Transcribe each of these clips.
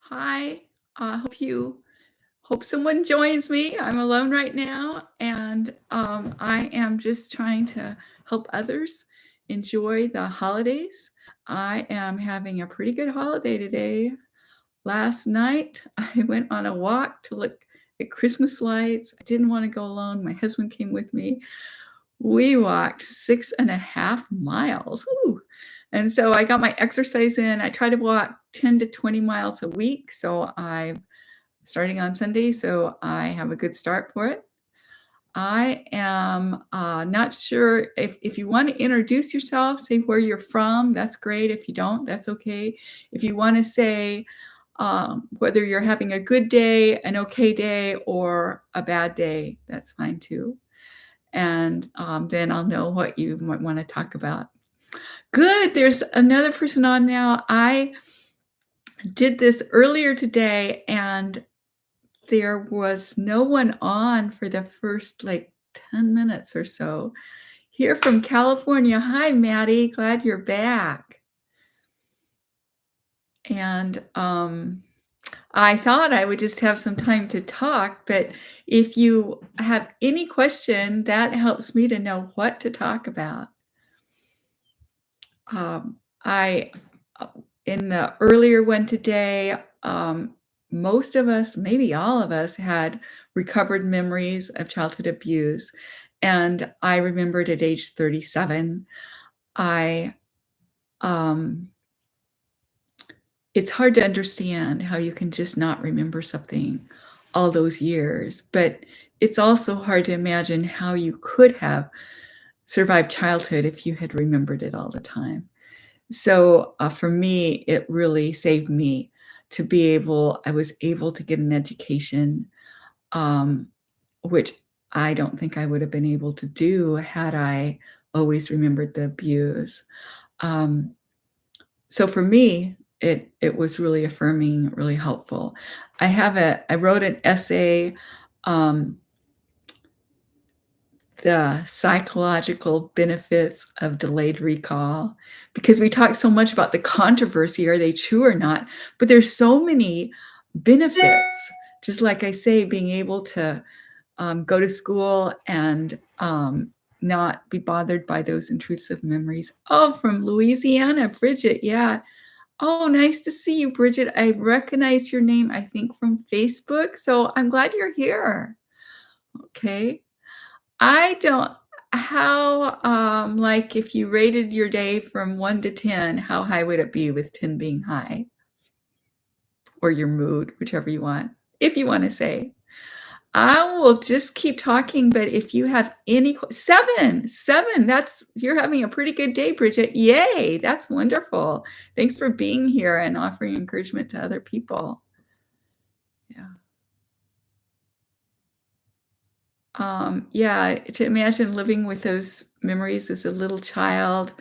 Hi, hope someone joins me. I'm alone right now, and I am just trying to help others enjoy the holidays. I am having a pretty good holiday today. Last night, I went on a walk to look at Christmas lights. I didn't want to go alone. My husband came with me. We walked 6.5 miles. Ooh. And so I got my exercise in. I try to walk 10 to 20 miles a week. So I'm starting on Sunday. So I have a good start for it. I am not sure if you want to introduce yourself, say where you're from. That's great. If you don't, that's okay. If you want to say whether you're having a good day, an okay day, or a bad day, that's fine too. And then I'll know what you might want to talk about. Good. There's another person on now. I did this earlier today, and there was no one on for the first like 10 minutes or so. Here from California. Hi, Maddie. Glad you're back. And I thought I would just have some time to talk, but if you have any question, that helps me to know what to talk about. I in the earlier one today, most of us, maybe all of us, had recovered memories of childhood abuse, and I remembered at age 37. I um, it's hard to understand how you can just not remember something all those years, but it's also hard to imagine how you could have survived childhood if you had remembered it all the time. So, for me, it really saved me to be able I was able to get an education, um, which I don't think I would have been able to do had I always remembered the abuse. Um, so for me, it was really affirming, really helpful. I wrote an essay, um, the psychological benefits of delayed recall, because we talk so much about the controversy, are they true or not? But there's so many benefits. Just like I say, being able to go to school and not be bothered by those intrusive memories. Oh, from Louisiana, Bridget. Yeah. Oh, nice to see you, Bridget. I recognize your name, I think, from Facebook. So I'm glad you're here. Okay. I don't how, like, if you rated your day from 1 to 10, how high would it be, with 10 being high? Or your mood, whichever you want, if you wanna say. I will just keep talking, but if you have any 7, 7, that's you're having a pretty good day, Bridget. Yay, that's wonderful. Thanks for being here and offering encouragement to other people. Yeah. Yeah, to imagine living with those memories as a little child,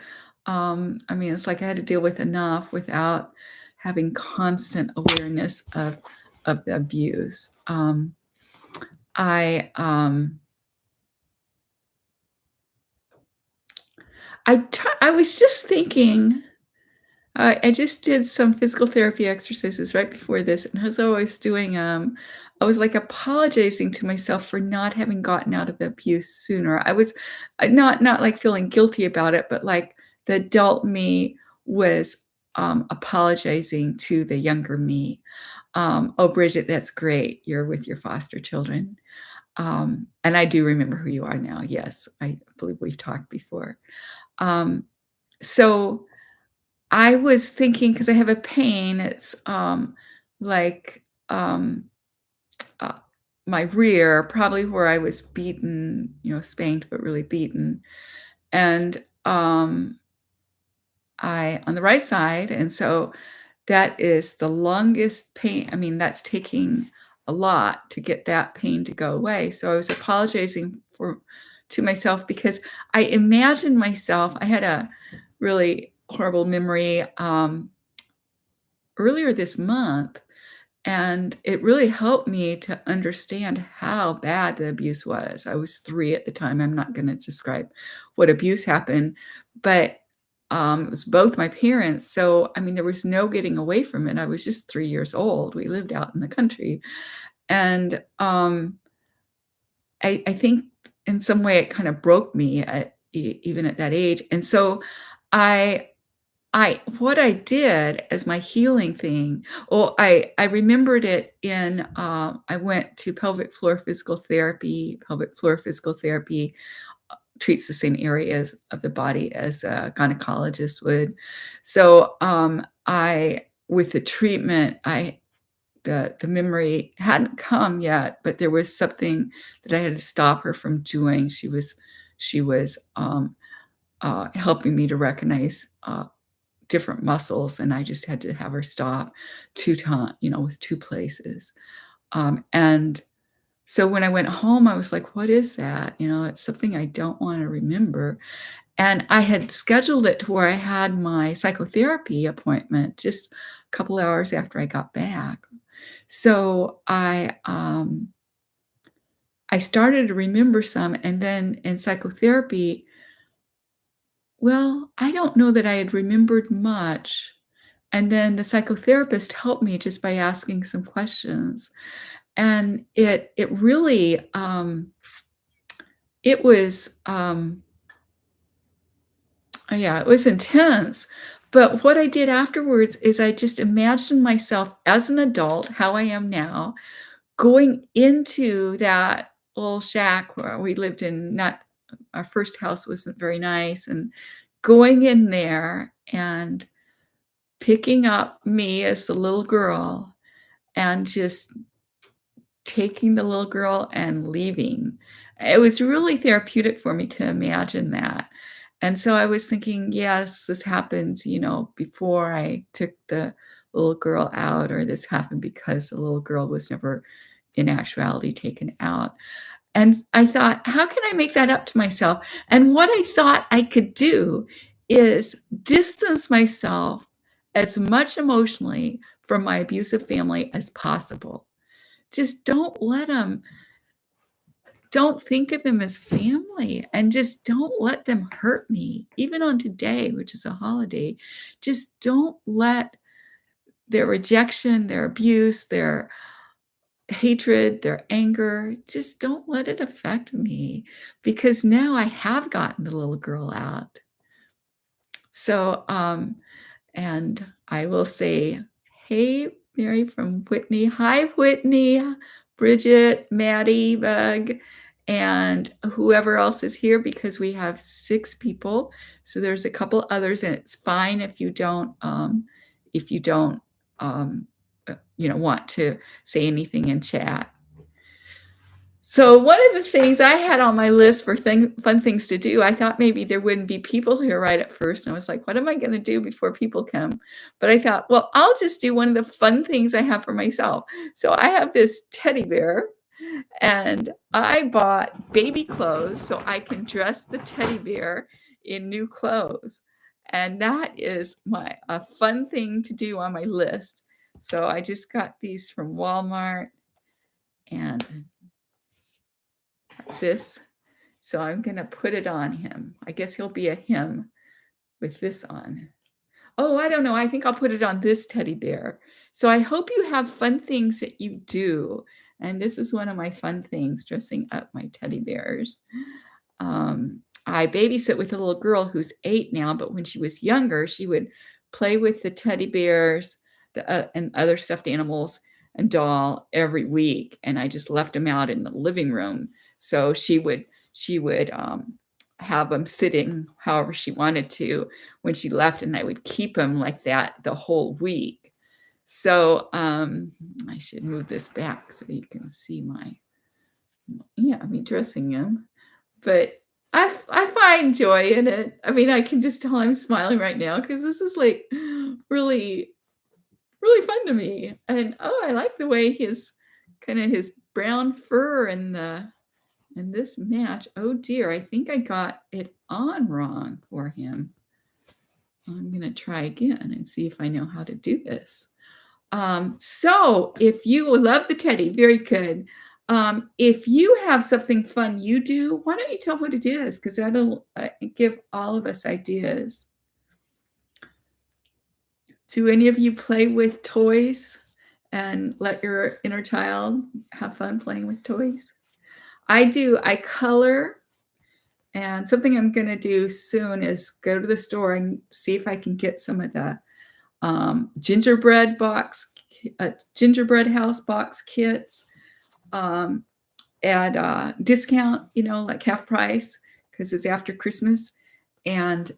I mean, it's like I had to deal with enough without having constant awareness of the abuse. I I was just thinking, I just did some physical therapy exercises right before this, and as I was doing, I was, like, apologizing to myself for not having gotten out of the abuse sooner. I was, not, like, feeling guilty about it, but, like, the adult me was, apologizing to the younger me. "Oh, Bridget, that's great. You're with your foster children." And I do remember who you are now. Yes, I believe we've talked before. Um, so I was thinking, because I have a pain, it's, like, um, uh, my rear, probably where I was beaten, spanked, but really beaten, and, I on the right side, and so that is the longest pain. I mean, that's taking a lot to get that pain to go away, so I was apologizing for to myself because I imagined myself I had a really horrible memory, earlier this month, and it really helped me to understand how bad the abuse was. I was 3 at the time. I'm not gonna describe what abuse happened, but it was both my parents, so, I mean, there was no getting away from it. I was just 3 years old. We lived out in the country, and, I think in some way it kinda broke me at even at that age, and so I what I did as my healing thing, well, I remembered it in, I went to pelvic floor physical therapy. Pelvic floor physical therapy treats the same areas of the body as a gynecologist would. So, I with the treatment, the memory hadn't come yet, but there was something that I had to stop her from doing. She was helping me to recognize, different muscles, and I just had to have her stop 2 times, with 2 places. And so when I went home, I was like, "What is that?" It's something I don't wanna remember. And I had scheduled it to where I had my psychotherapy appointment just a couple hours after I got back. So I started to remember some, and then in psychotherapy, well, I don't know that I had remembered much. And then the psychotherapist helped me just by asking some questions. And it really, it was, yeah, it was intense. But what I did afterwards is I just imagined myself as an adult, how I am now, going into that little shack where we lived in. Not Our first house wasn't very nice, and going in there and picking up me as the little girl and just taking the little girl and leaving. It was really therapeutic for me to imagine that. And so I was thinking, yes, this happened, before I took the little girl out, or this happened because the little girl was never in actuality taken out. And I thought, how can I make that up to myself? And what I thought I could do is distance myself as much emotionally from my abusive family as possible. Just don't think of them as family, and just don't let them hurt me. Even on today, which is a holiday, just don't let their rejection, their abuse, their hatred, their anger, just don't let it affect me, because now I have gotten the little girl out. So, and I will say, "Hey, Mary from Whitney." Hi, Whitney, Bridget, Maddie, Bug, and whoever else is here, because we have 6 people. So there's a couple others, and it's fine if you don't, um, want to say anything in chat. So one of the things I had on my list for fun things to do, I thought maybe there wouldn't be people here right at first, and I was like, "What am I gonna do before people come?" But I thought, "Well, I'll just do one of the fun things I have for myself." So I have this teddy bear, and I bought baby clothes so I can dress the teddy bear in new clothes, and that is a fun thing to do on my list. So I just got these from Walmart, and this. So I'm gonna put it on him. I guess he'll be a him with this on. Oh, I don't know. I think I'll put it on this teddy bear. So I hope you have fun things that you do. And this is one of my fun things, dressing up my teddy bears. I babysit with a little girl who's 8 now, but when she was younger, she would play with the teddy bears, and other stuffed animals and doll every week. And I just left them out in the living room. So she would have them sitting however she wanted to when she left, and I would keep them like that the whole week. So I should move this back so you can see me dressing him. But I find joy in it. I mean, I can just tell I'm smiling right now because this is like really, really fun to me. And I like the way his brown fur and this match. Oh dear, I think I got it on wrong for him. I'm gonna try again and see if I know how to do this. So if you love the teddy, very good. If you have something fun you do, why don't you tell what it is? Because that'll give all of us ideas. Do any of you play with toys and let your inner child have fun playing with toys? I do. I color, and something I'm gonna do soon is go to the store and see if I can get some of the gingerbread gingerbread house box kits um, at discount, like half price because it's after Christmas, and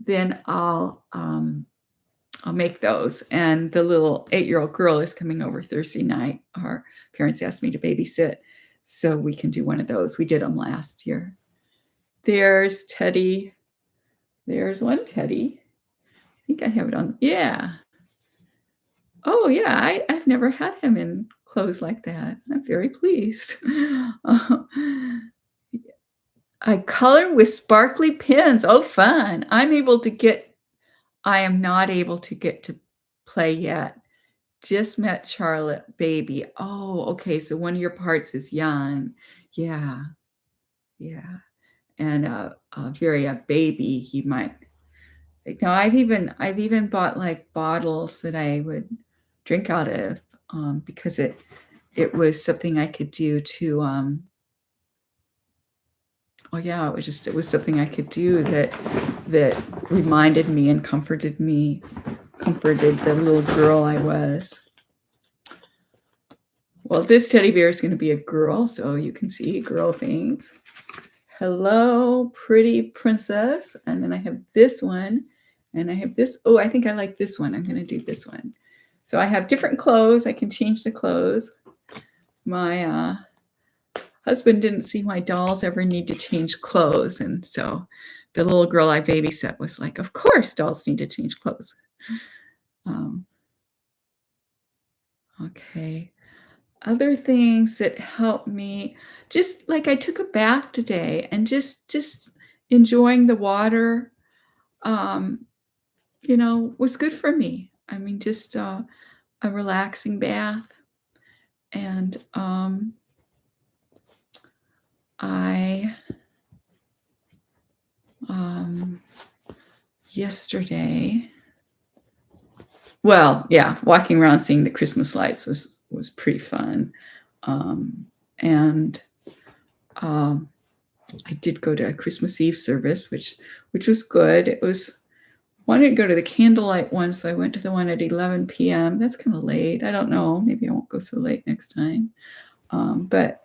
then I'll make those. And the little 8-year-old girl is coming over Thursday night. Our parents asked me to babysit, so we can do one of those. We did them last year. There's Teddy. There's one Teddy. I think I have it on. Yeah. Oh, yeah. I've never had him in clothes like that. I'm very pleased. I color with sparkly pins. Oh, fun. I am not able to get to play yet. Just met Charlotte, baby. Oh, okay. So one of your parts is young. Yeah. Yeah. And very a baby, he might. No, I've even bought like bottles that I would drink out of because it was something I could do to oh yeah, it was something I could do that reminded me and comforted the little girl I was. Well, this teddy bear is going to be a girl, so you can see girl things. Hello, pretty princess. And then I have this one, and I have this. Oh, I think I like this one. I'm going to do this one. So I have different clothes. I can change the clothes. My husband didn't see why dolls ever need to change clothes. And so the little girl I babysat was like, of course dolls need to change clothes. Okay. Other things that help me, just like I took a bath today and just enjoying the water, was good for me. I mean, just a relaxing bath. And I yesterday, well, yeah, walking around seeing the Christmas lights was pretty fun. And I did go to a Christmas Eve service, which was good. Wanted to go to the candlelight one, so I went to the one at 11 p.m. That's kind of late. I don't know. Maybe I won't go so late next time. But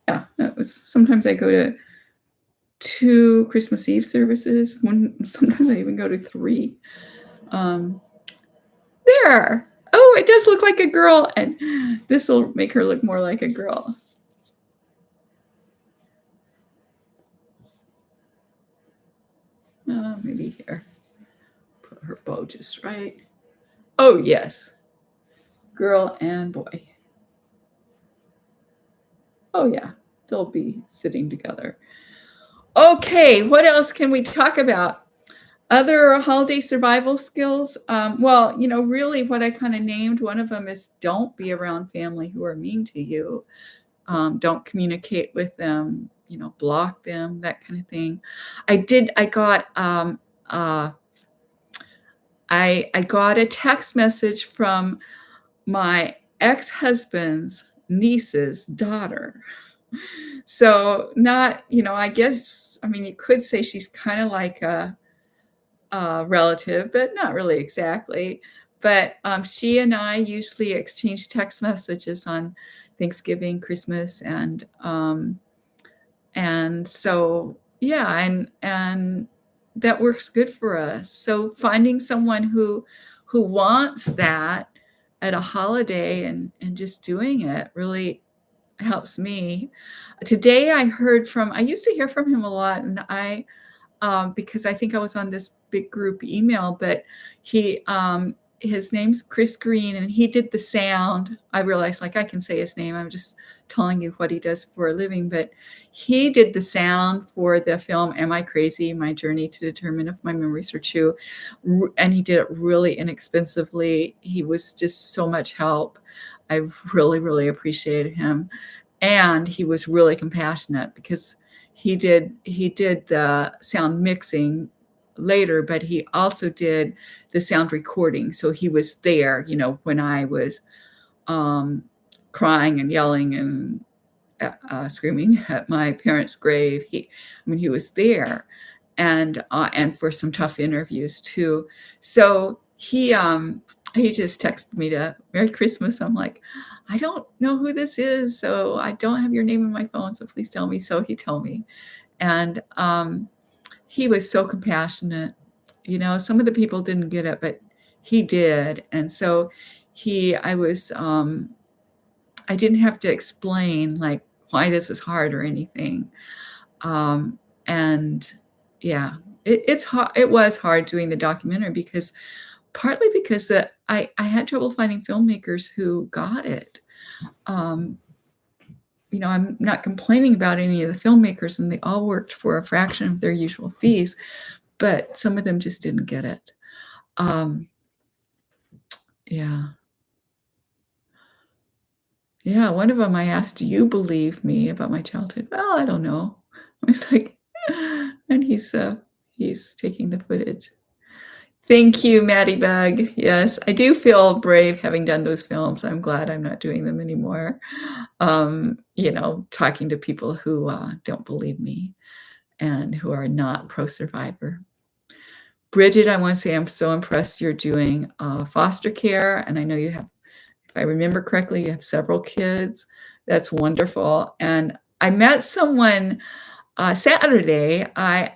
yeah, sometimes I go to 2 Christmas Eve services. Sometimes I even go to 3. There. Oh, it does look like a girl, and this will make her look more like a girl. Maybe here. Put her bow just right. Oh, yes. Girl and boy. Oh, yeah. They'll be sitting together. Okay, what else can we talk about? Other holiday survival skills? Well, really what I kind of named, one of them is don't be around family who are mean to you. Don't communicate with them, block them, that kind of thing. I got a text message from my ex-husband's niece's daughter. So not, I guess, I mean, you could say she's kind of like a relative, but not really exactly. But she and I usually exchange text messages on Thanksgiving, Christmas, and so yeah, and that works good for us. So finding someone who wants that at a holiday and just doing it really helps me. Today I used to hear from him a lot, and because I think I was on this big group email, but his name's Chris Green, and he did the sound. I realized, like, I can say his name. I'm just telling you what he does for a living, but he did the sound for the film Am I Crazy? My Journey to Determine If My Memories Are True. And he did it really inexpensively. He was just so much help. I really, really appreciated him. And he was really compassionate because he did the sound mixing later, but he also did the sound recording. So he was there, when I was um, crying and yelling and screaming at my parents' grave. He was there, and for some tough interviews too. So he just texted me to Merry Christmas. I'm like, I don't know who this is, so I don't have your name in my phone, so please tell me. So he told me, and he was so compassionate. Some of the people didn't get it, but he did, and so I was I didn't have to explain like why this is hard or anything. Um, and yeah, it's hard. It was hard doing the documentary because partly because I had trouble finding filmmakers who got it. Um, I'm not complaining about any of the filmmakers, and they all worked for a fraction of their usual fees, but some of them just didn't get it. Um, yeah. Yeah, one of them I asked, "Do you believe me about my childhood?" "Well, I don't know." I was like, and he's taking the footage. Thank you, Maddie Bug. Yes, I do feel brave having done those films. I'm glad I'm not doing them anymore. Talking to people who don't believe me and who are not pro-survivor. Bridget, I want to say I'm so impressed you're doing foster care, and I know you have, if I remember correctly, you have several kids. That's wonderful. And I met someone Saturday. I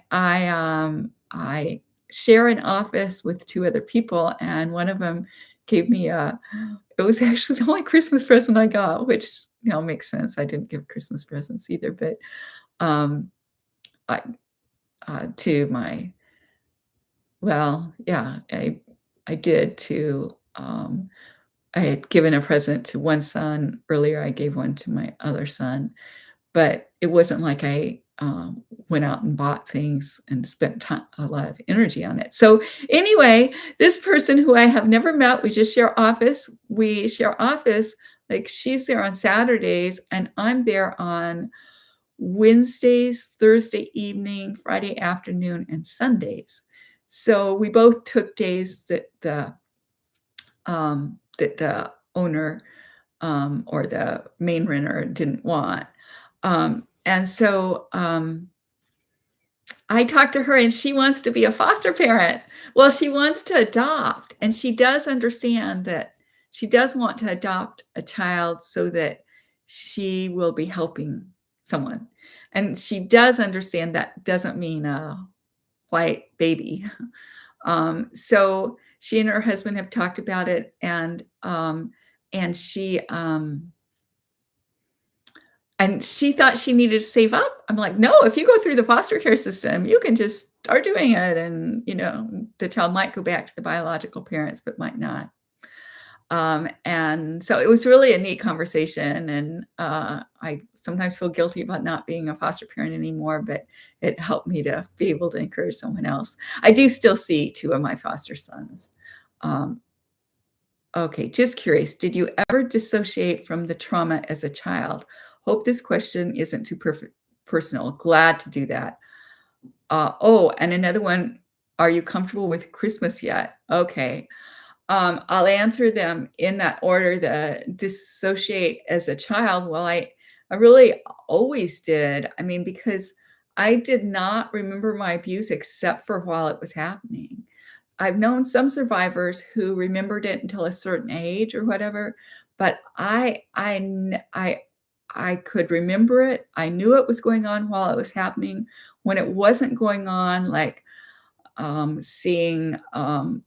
share an office with two other people, and one of them gave me it was actually the only Christmas present I got, which makes sense. I didn't give Christmas presents either, but um, I to my well, yeah, I did to I had given a present to one son earlier. I gave one to my other son, but it wasn't like I went out and bought things and spent a lot of energy on it. So anyway, this person who I have never met, we just share office. We share office. Like she's there on Saturdays, and I'm there on Wednesdays, Thursday evening, Friday afternoon, and Sundays. So we both took days that the owner or the main renter didn't want. And so I talked to her, and she wants to be a foster parent. Well, she wants to adopt, and she does understand that she does want to adopt a child so that she will be helping someone. And she does understand that doesn't mean a white baby. So she and her husband have talked about it, and she thought she needed to save up. I'm like, no, if you go through the foster care system, you can just start doing it, and the child might go back to the biological parents, but might not. And so it was really a neat conversation, and I sometimes feel guilty about not being a foster parent anymore, but it helped me to be able to encourage someone else. I do still see two of my foster sons. Um, okay, just curious, did you ever dissociate from the trauma as a child? Hope this question isn't too personal. Glad to do that. Oh, and another one, are you comfortable with Christmas yet? Okay. I'll answer them in that order. The dissociate as a child. Well, I really always did. I mean, because I did not remember my abuse except for while it was happening. I've known some survivors who remembered it until a certain age or whatever, but I could remember it. I knew it was going on while it was happening. When it wasn't going on, like seeing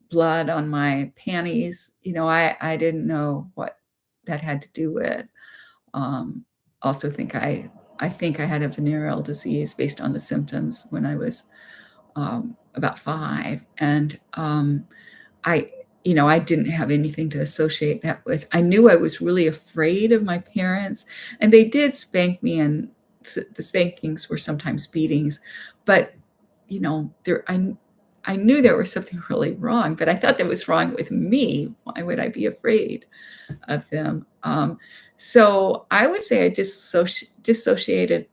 blood on my panties. I didn't know what that had to do with. Also I think I had a venereal disease based on the symptoms when I was about 5. And I, I didn't have anything to associate that with. I knew I was really afraid of my parents, and they did spank me, and the spankings were sometimes beatings, but I knew there was something really wrong, but I thought that was wrong with me. Why would I be afraid of them? So I would say I dissociated,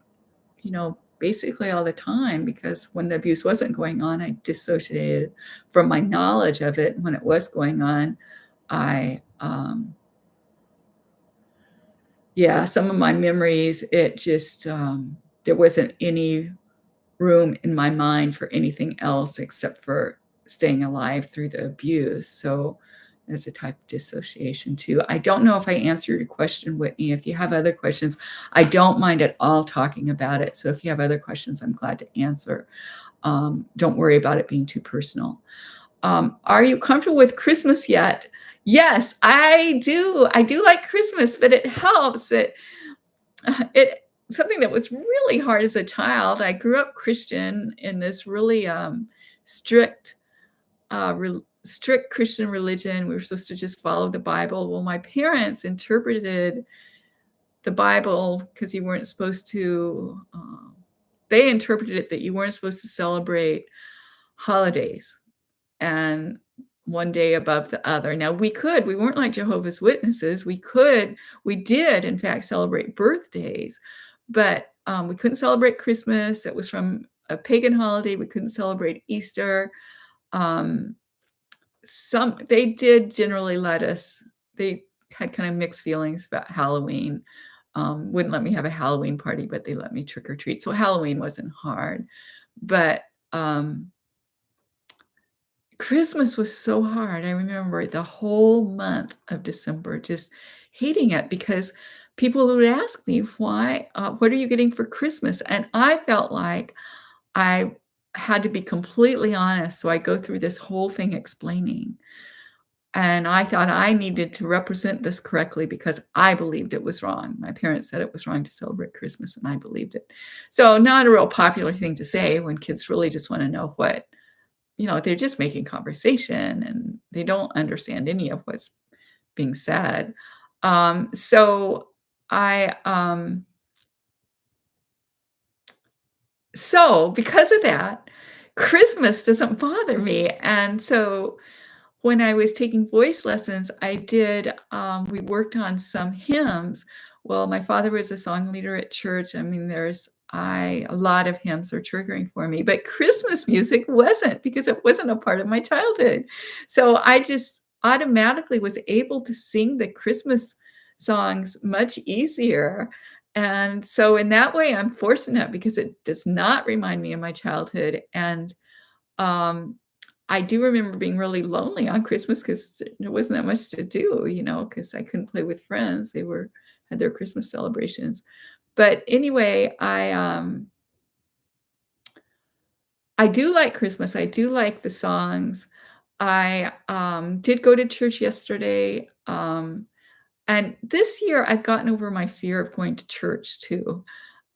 basically all the time because when the abuse wasn't going on, I dissociated from my knowledge of it. When it was going on, I, yeah, some of my memories, it just, there wasn't any room in my mind for anything else except for staying alive through the abuse. So it's a type of dissociation too. I don't know if I answered your question, Whitney. If you have other questions, I don't mind at all talking about it. So if you have other questions, I'm glad to answer. Don't worry about it being too personal. Are you comfortable with Christmas yet? Yes, I do. I do like Christmas, but it helps. It something that was really hard as a child. I grew up Christian in this really strict, strict Christian religion. We were supposed to just follow the Bible. Well, my parents interpreted the Bible because you weren't supposed to. They interpreted it that you weren't supposed to celebrate holidays and one day above the other. Now we weren't like Jehovah's Witnesses. We did in fact celebrate birthdays, but we couldn't celebrate Christmas. It was from a pagan holiday. We couldn't celebrate Easter. Um, they did generally let us, they had kind of mixed feelings about Halloween. Wouldn't let me have a Halloween party, but they let me trick or treat. So Halloween wasn't hard, but Christmas was so hard. I remember the whole month of December just hating it because people would ask me, "Why, what are you getting for Christmas?" And I felt like I had to be completely honest, so I go through this whole thing explaining. And I thought I needed to represent this correctly because I believed it was wrong. My parents said it was wrong to celebrate Christmas, and I believed it. So not a real popular thing to say when kids really just wanna know what, they're just making conversation and they don't understand any of what's being said. So I, so because of that, Christmas doesn't bother me. And so when I was taking voice lessons, we worked on some hymns. Well, my father was a song leader at church. I mean, a lot of hymns are triggering for me, but Christmas music wasn't because it wasn't a part of my childhood. So I just automatically was able to sing the Christmas songs much easier. And so in that way, I'm fortunate because it does not remind me of my childhood. And um, I do remember being really lonely on Christmas because there wasn't that much to do, because I couldn't play with friends. They had their Christmas celebrations. But anyway, I do like Christmas. I do like the songs. I did go to church yesterday. And this year I've gotten over my fear of going to church too.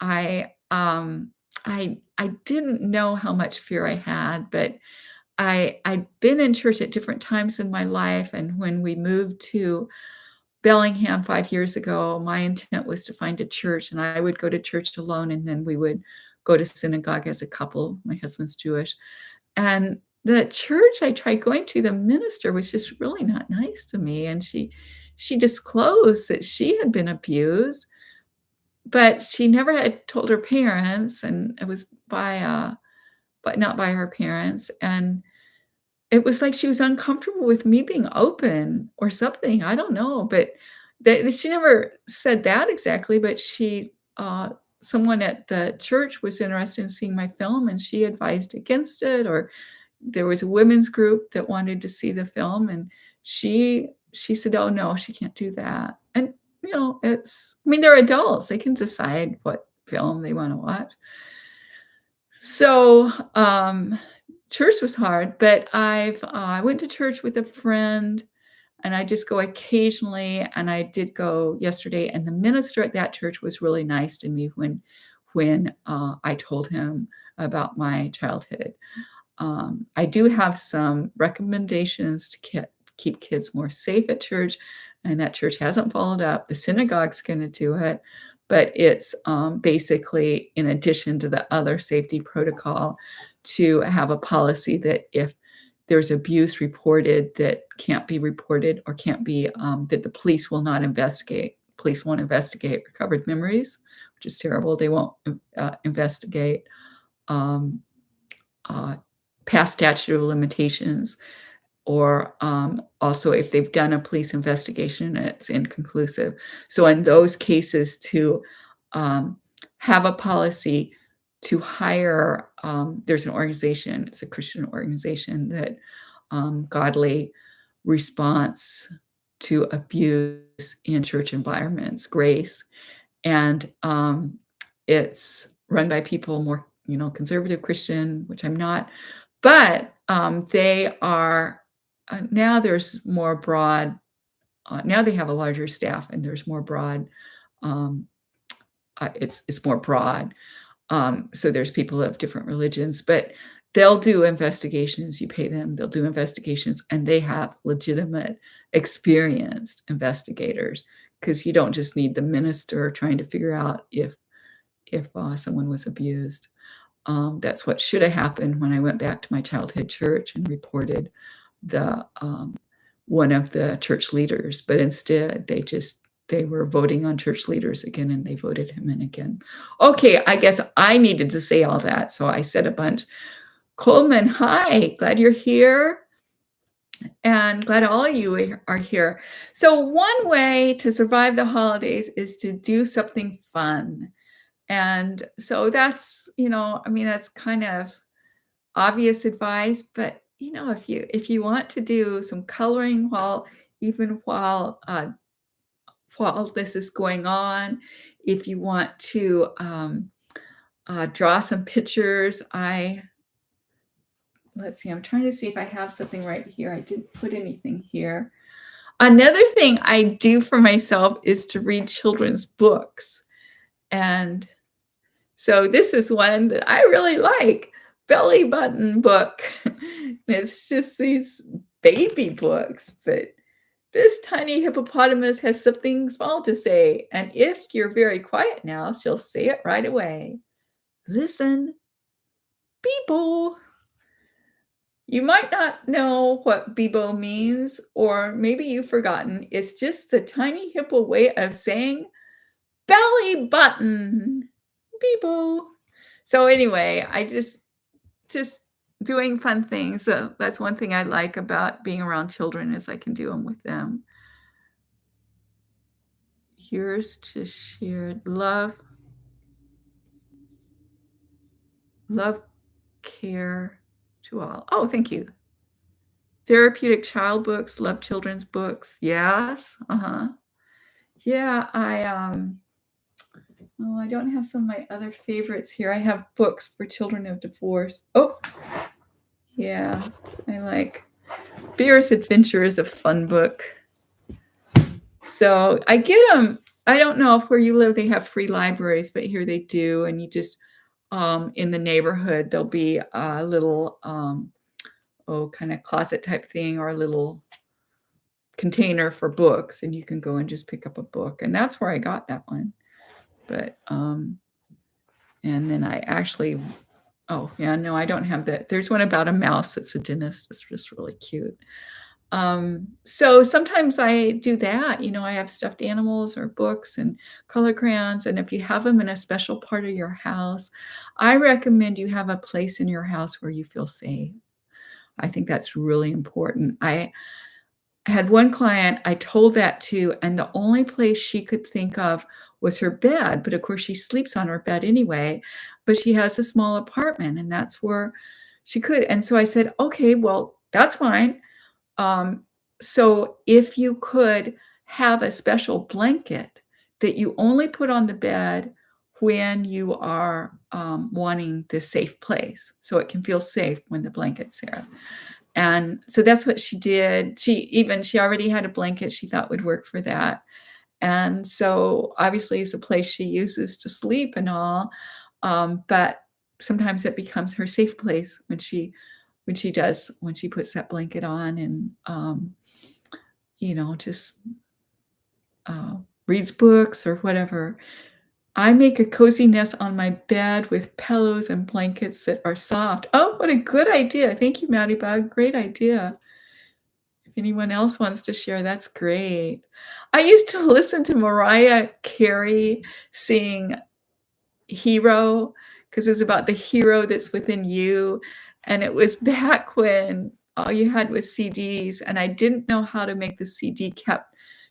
I I didn't know how much fear I had, but I'd been in church at different times in my life, and when we moved to Bellingham 5 years ago, my intent was to find a church, and I would go to church alone, and then we would go to synagogue as a couple. My husband's Jewish. And the church I tried going to, the minister was just really not nice to me, and she disclosed that she had been abused, but she never had told her parents, and it was but not by her parents, and it was like she was uncomfortable with me being open or something, I don't know, but she never said that exactly, but someone at the church was interested in seeing my film, and she advised against it, or there was a women's group that wanted to see the film, and she said, "Oh, no, she can't do that." And, they're adults, they can decide what film they wanna watch. So, church was hard, but I went to church with a friend, and I just go occasionally, and I did go yesterday, and the minister at that church was really nice to me when I told him about my childhood. I do have some recommendations to keep kids more safe at church, and that church hasn't followed up. The synagogue's gonna do it, but it's, basically in addition to the other safety protocol to have a policy that if there's abuse reported that can't be reported or can't be, that the police will not investigate. Police won't investigate recovered memories, which is terrible. They won't investigate um, uh, past statute of limitations, or also if they've done a police investigation and it's inconclusive. So in those cases, to um, have a policy to hire, there's an organization, it's a Christian organization that Godly Response to Abuse in Church Environments, Grace, and it's run by people more, conservative Christian, which I'm not, but they are now there's more broad. Now they have a larger staff, and there's more broad. Um, it's more broad. So there's people of different religions, but they'll do investigations. You pay them; they'll do investigations, and they have legitimate, experienced investigators, because you don't just need the minister trying to figure out if someone was abused. That's what should have happened when I went back to my childhood church and reported the one of the church leaders, but instead they were voting on church leaders again, and they voted him in again. Okay, I guess I needed to say all that, so I said a bunch. Coleman, hi, glad you're here, and glad all of you are here. So one way to survive the holidays is to do something fun. And so that's, that's kind of obvious advice, but if you want to do some coloring while this is going on, if you want to draw some pictures, let's see, I'm trying to see if I have something right here. I didn't put anything here. Another thing I do for myself is to read children's books. And so this is one that I really like, Belly Button book. It's just these baby books, but this tiny hippopotamus has something small to say. And if you're very quiet now, she'll say it right away. Listen, Bebo. You might not know what Bebo means, or maybe you've forgotten. It's just the tiny hippo way of saying belly button. Bebo. So anyway, I just doing fun things. So that's one thing I like about being around children, is I can do them with them. Here's just shared love, care to all. Oh, thank you. Therapeutic child books, love children's books. Yes. Yeah, I don't have some of my other favorites here. I have books for children of divorce. Oh, yeah, I like Beer's Adventure is a fun book. So I get them. I don't know if where you live they have free libraries, but here they do. And you just, in the neighborhood, there'll be a little, kind of closet type thing, or a little container for books, and you can go and just pick up a book. And that's where I got that one. But, and then I actually, oh, yeah, no, I don't have that. There's one about a mouse that's a dentist. It's just really cute. So sometimes I do that. I have stuffed animals or books and color crayons. And if you have them in a special part of your house, I recommend you have a place in your house where you feel safe. I think that's really important. I had one client I told that to, and the only place she could think of was her bed. But of course, she sleeps on her bed anyway, but she has a small apartment, and that's where she could. And so I said, okay, well, that's fine. So if you could have a special blanket that you only put on the bed when you are wanting the safe place, so it can feel safe when the blanket's there. And so that's what she did. She already had a blanket she thought would work for that. And so obviously it's a place she uses to sleep and all. But sometimes it becomes her safe place when she puts that blanket on, and just reads books or whatever. I make a cozy nest on my bed with pillows and blankets that are soft. Oh, what a good idea. Thank you, Maddie Bug. Great idea. If anyone else wants to share, that's great. I used to listen to Mariah Carey sing hero, because it's about the hero that's within you, and it was back when all you had was CDs, and I didn't know how to make the CD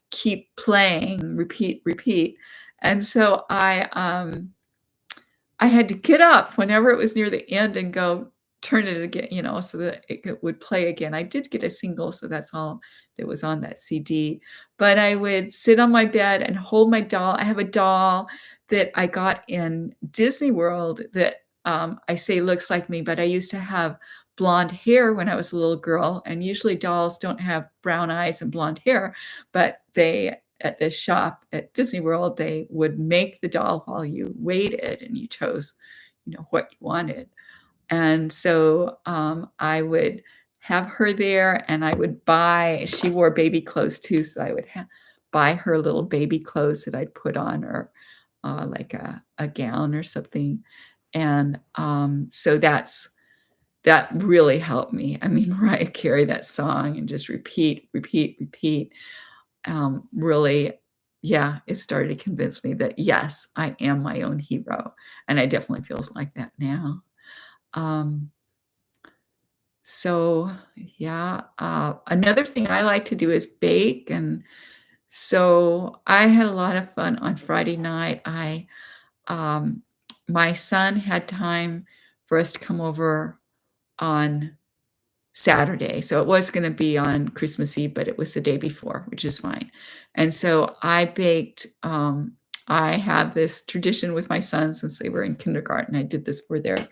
keep playing, repeat, repeat, and so I had to get up whenever it was near the end and go turn it again, so that would play again. I did get a single, so that's all that was on that CD. But I would sit on my bed and hold my doll. I have a doll that I got in Disney World that I say looks like me, but I used to have blonde hair when I was a little girl. And usually dolls don't have brown eyes and blonde hair, but at the shop at Disney World, they would make the doll while you waited and you chose, what you wanted. And so I would have her there and I would she wore baby clothes too. So I would buy her little baby clothes that I'd put on her, like a gown or something. And so that really helped me. I mean, Mariah Carey, that song, and just repeat, repeat, repeat. Really, yeah, it started to convince me that yes, I am my own hero, and I definitely feels like that now. Um, so yeah, another thing I like to do is bake, and so I had a lot of fun on Friday night. Um, my son had time for us to come over on Saturday. So it was gonna be on Christmas Eve, but it was the day before, which is fine. And so I baked, I have this tradition with my sons since they were in kindergarten. I did this for their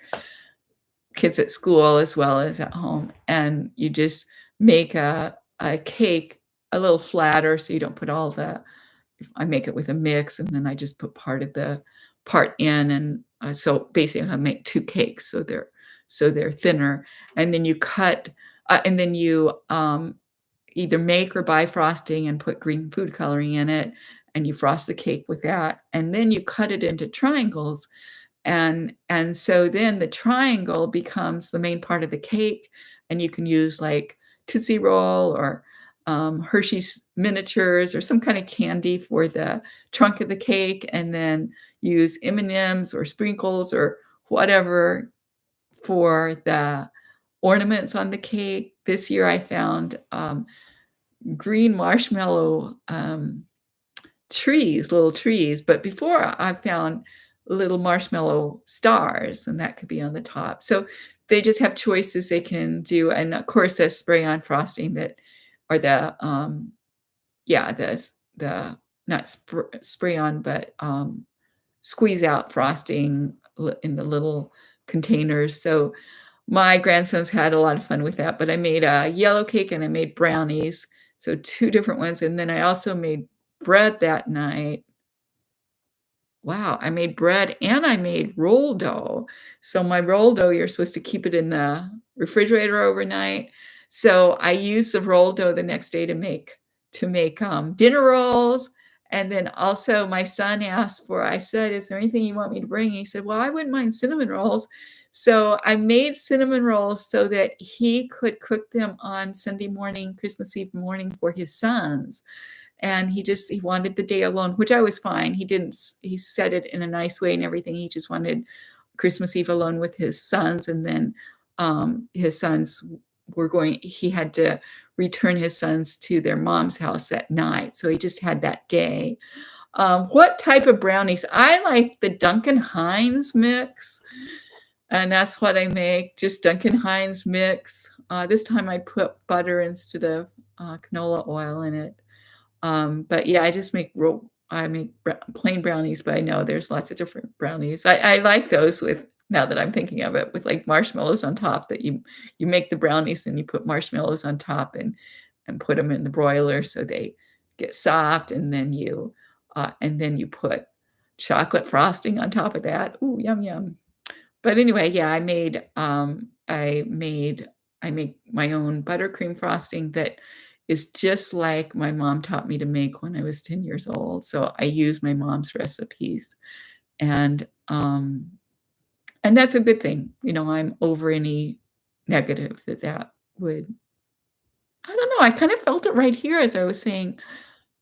kids at school as well as at home. And you just make a cake a little flatter so you don't put all the I make it with a mix, and then I just put part in, and so basically I make two cakes, so they're thinner, and then you cut, and then you either make or buy frosting and put green food coloring in it, and you frost the cake with that, and then you cut it into triangles, and so then the triangle becomes the main part of the cake, and you can use like Tootsie Roll or Hershey's miniatures or some kind of candy for the trunk of the cake, and then use M&Ms or sprinkles or whatever for the ornaments on the cake. This year I found green marshmallow little trees, but before I found little marshmallow stars, and that could be on the top. So they just have choices they can do, and of course, a spray-on frosting that, or the not spray on, but squeeze out frosting in the little containers. So my grandsons had a lot of fun with that. But I made a yellow cake and I made brownies, so two different ones, and then I also made bread that night. Wow, I made bread and I made roll dough. So my roll dough, you're supposed to keep it in the refrigerator overnight. So I used the roll dough the next day to make dinner rolls. And then also my son asked I said, "Is there anything you want me to bring?" He said, "Well, I wouldn't mind cinnamon rolls." So I made cinnamon rolls so that he could cook them on Sunday morning, Christmas Eve morning for his sons. And he wanted the day alone, which I was fine. He said it in a nice way and everything. He just wanted Christmas Eve alone with his sons. And then his sons he had to return his sons to their mom's house that night. So he just had that day. What type of brownies? I like the Duncan Hines mix. And that's what I make, just Duncan Hines mix. This time I put butter instead of canola oil in it. But yeah, I make plain brownies, but I know there's lots of different brownies. I like those now that I'm thinking of it, with like marshmallows on top, that you make the brownies and you put marshmallows on top and put them in the broiler so they get soft, and then you put chocolate frosting on top of that. Ooh, yum yum. But anyway, yeah, I make my own buttercream frosting that is just like my mom taught me to make when I was 10 years old. So I use my mom's recipes, and and that's a good thing. I'm over any negative that would. I don't know. I kind of felt it right here as I was saying,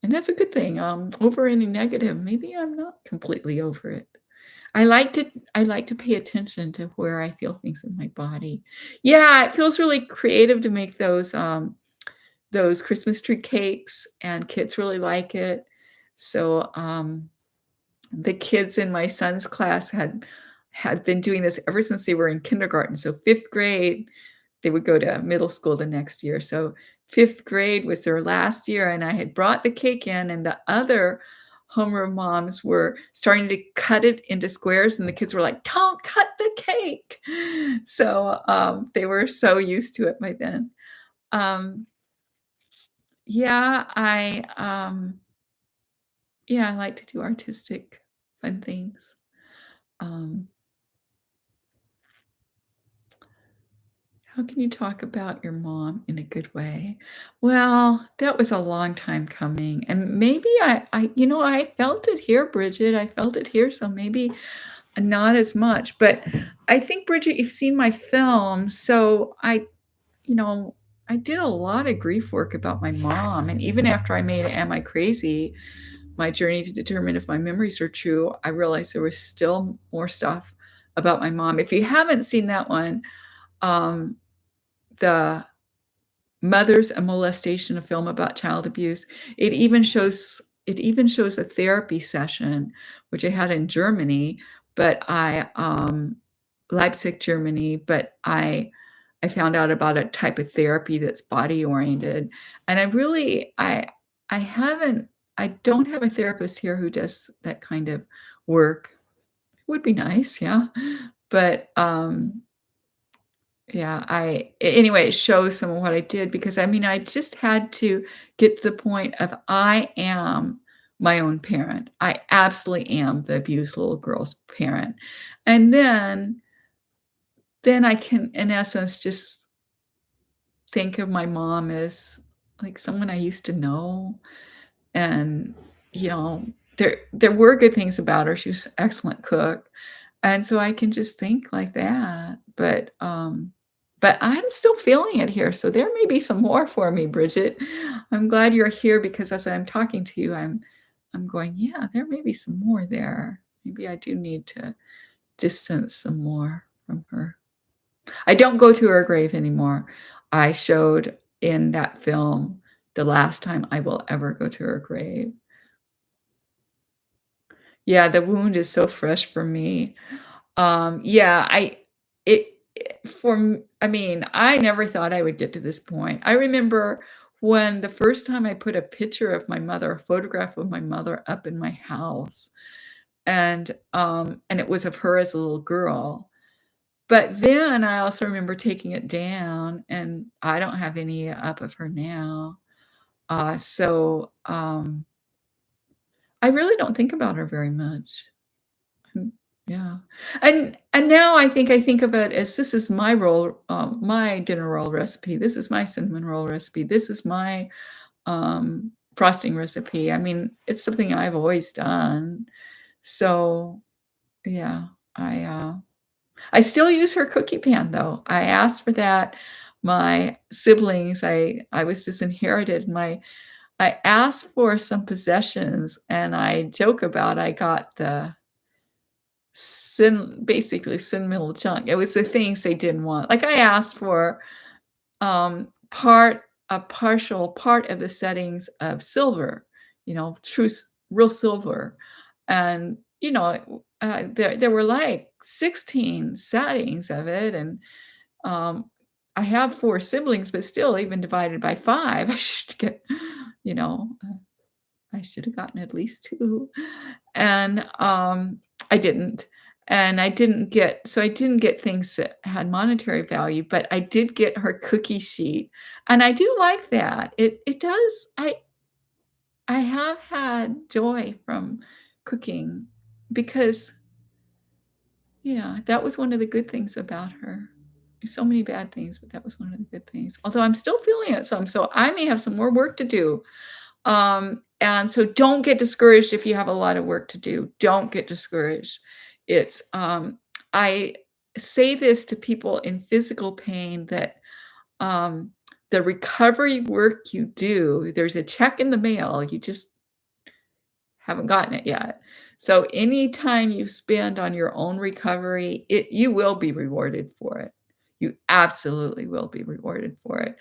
and that's a good thing. Over any negative, maybe I'm not completely over it. I like to pay attention to where I feel things in my body. Yeah, it feels really creative to make those Christmas tree cakes, and kids really like it. So, the kids in my son's class had been doing this ever since they were in kindergarten. So 5th grade, they would go to middle school the next year. So 5th grade was their last year, and I had brought the cake in, and the other homeroom moms were starting to cut it into squares, and the kids were like, "Don't cut the cake." So, they were so used to it by then. Um, yeah, I like to do artistic, fun things. Um How can you talk about your mom in a good way? Well, that was a long time coming, and maybe I felt it here, Bridget. I felt it here, so maybe not as much. But I think, Bridget, you've seen my film, so you know, I did a lot of grief work about my mom, and even after I made "Am I Crazy?" My journey to determine if my memories are true, I realized there was still more stuff about my mom. If you haven't seen that one, um, the Mothers and Molestation, a film about child abuse. It even shows a therapy session, which I had in Germany, but Leipzig, Germany, but I found out about a type of therapy that's body oriented, and I don't have a therapist here who does that kind of work. Would be nice, yeah, but, yeah, anyway, it shows some of what I did because, I mean, I just had to get to the point of I am my own parent. I absolutely am the abused little girl's parent. And then I can, in essence, just think of my mom as, like, someone I used to know, and, you know, there were good things about her. She was an excellent cook, and so I can just think like that, but I'm still feeling it here, so there may be some more for me, Bridget. I'm glad you're here because as I'm talking to you, I'm going, "Yeah, there may be some more there. Maybe I do need to distance some more from her." I don't go to her grave anymore. I showed in that film the last time I will ever go to her grave. Yeah, the wound is so fresh for me. Yeah, I mean, I never thought I would get to this point. I remember when the first time I put a picture of my mother, a photograph of my mother up in my house, and it was of her as a little girl. But then I also remember taking it down, and I don't have any up of her now. I really don't think about her very much. Mm, yeah. And now I think of it as this is my roll, my dinner roll recipe. This is my cinnamon roll recipe. This is my, frosting recipe. I mean, it's something I've always done. So, yeah, I, uh I still use her cookie pan, though. I asked for that. My siblings, I was disinherited. I asked for some possessions, and I joke about I got the basically sentimental junk. It was the things they didn't want. Like, I asked for, a partial part of the settings of silver, real silver, and, there were, like, 16 settings of it, and, um, I have 4 siblings, but still, even divided by 5, I should get, you know, I should have gotten at least 2, and, I didn't, and I didn't get things that had monetary value, but I did get her cookie sheet, and I do like that. It does I have had joy from cooking because, yeah, that was one of the good things about her. There's so many bad things, but that was one of the good things, although I'm still feeling it some, so I may have some more work to do. And so don't get discouraged if you have a lot of work to do. Don't get discouraged. I say this to people in physical pain that um, the recovery work you do, there's a check in the mail. You just haven't gotten it yet. So any time you spend on your own recovery, you will be rewarded for it. You absolutely will be rewarded for it.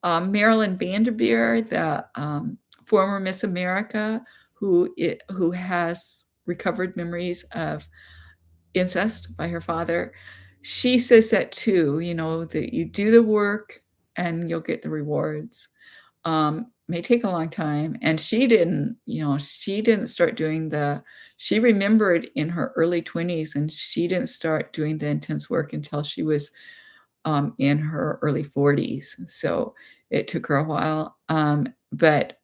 Marilyn Vanderveer, the former Miss America, who has recovered memories of incest by her father, she says that too. You know that you do the work and you'll get the rewards. May take a long time, and she didn't start doing the. She remembered in her early 20s, and she didn't start doing the intense work until she was in her early 40s. So it took her a while. But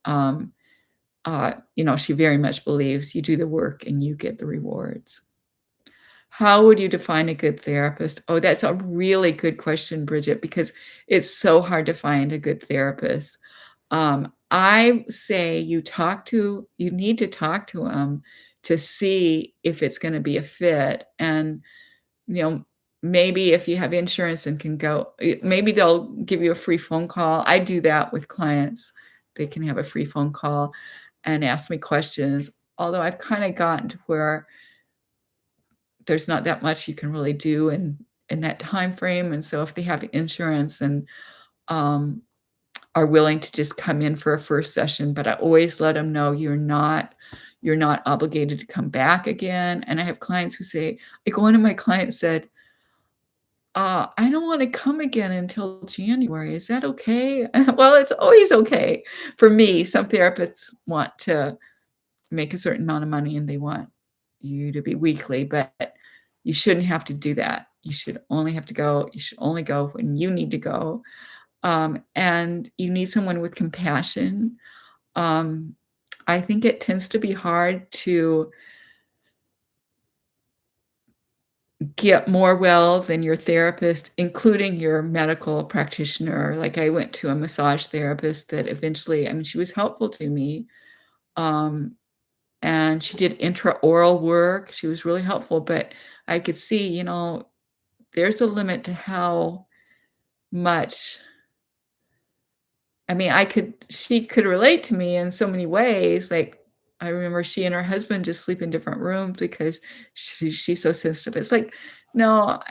she very much believes you do the work and you get the rewards. How would you define a good therapist? Oh, that's a really good question, Bridget, because it's so hard to find a good therapist. I say you need to talk to them to see if it's going to be a fit. And you know, maybe if you have insurance and can go, maybe they'll give you a free phone call. I do that with clients. They can have a free phone call and ask me questions. Although I've kind of gotten to where there's not that much you can really do in that time frame. And so if they have insurance and um, are willing to just come in for a first session, but I always let them know you're not obligated to come back again. And I have clients who say, like one of my clients said, I don't want to come again until January. Is that okay? Well, it's always okay for me. Some therapists want to make a certain amount of money and they want you to be weekly, but you shouldn't have to do that. You should only have to go. You should only go when you need to go. And you need someone with compassion. Um, I think it tends to be hard to get more well than your therapist, including your medical practitioner. Like I went to a massage therapist that eventually, I mean, she was helpful to me. Um, and she did intraoral work. She was really helpful, but I could see, there's a limit to how much. I mean, she could relate to me in so many ways. Like, I remember she and her husband just sleep in different rooms because she's so sensitive. It's like, no,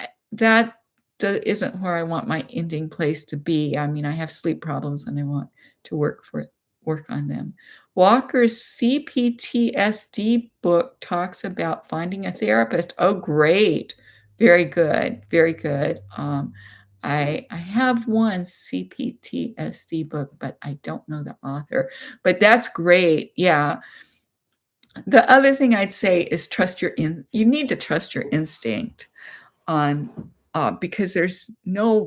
isn't where I want my ending place to be. I mean, I have sleep problems and I want to work on them. Walker's CPTSD book talks about finding a therapist. Oh, great. Very good. Very good. I have one CPTSD book, but I don't know the author. But that's great. Yeah. The other thing I'd say is you need to trust your instinct on because there's no